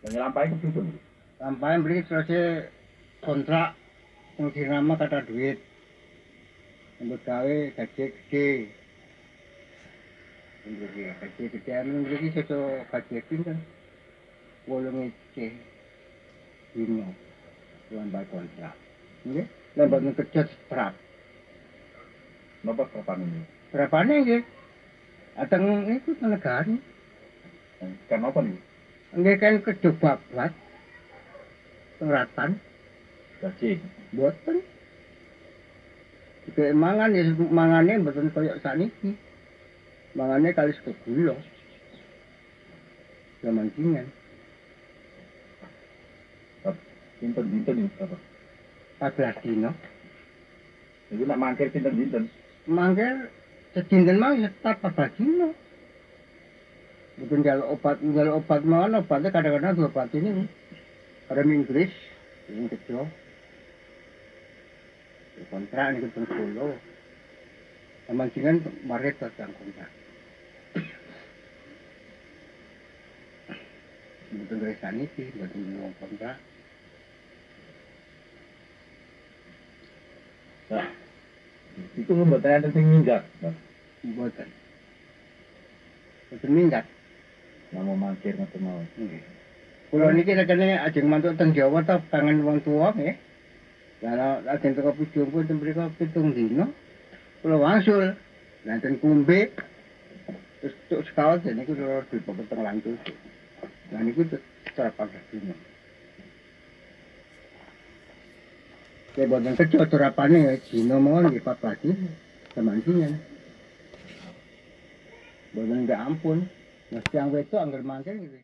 Dan lampahe kepiye? Lampahe mriki terus kontrak sing dirama kata duit. Untuk gawe gaji gede. Mriki gaji gede mriki cocok gaji pinten. 8 iki. Dino. Lambat kontrak. Nggih, lambat kerja setrap. Napa kapan ini? Berapane nggih? Ateng iku negari. Kenapa nih? Nggih kan kejobabat. Pengratan. Gaji. Boten. Jika mangan ya mangane mboten koyo sakniki. Mangane kali sego gula. Gamancingan. Pinten-pinten iki berapa? 14 dino. Jadi nak mangkir pinten-pinten. Mangkir sedinten mau tetap 14 dino. Bukan jalur obat mana obatnya kadang-kadang dua obat ini. Ada Inggris, yang kecil. Kontrak ini ketemu Solo. Gamancingan maret datang kontrak. Bukan dari sana sih, bukan ngomong kontrak. Nah, itu mboten enten sing minggat, Mas. Bukan. Bukan minggat. Namo mangkir ngoten mawon. Nggih. Kula niki regane ajeng mantuk teng Jawa ta kangen wong tuwa nggih. Lah ajeng teko Pujung pun mriko 7 dino. Kula wangsul. Nanten kumbe. Terus tuk sekawan niku kula dipotong lantus. Lah niku cara 14 dino. Kayak boten kecil terapane dino mawon nggih 14 dino. Gamancingan. Boten nggak ampun. Mas yang wedok anggar mangkir gitu.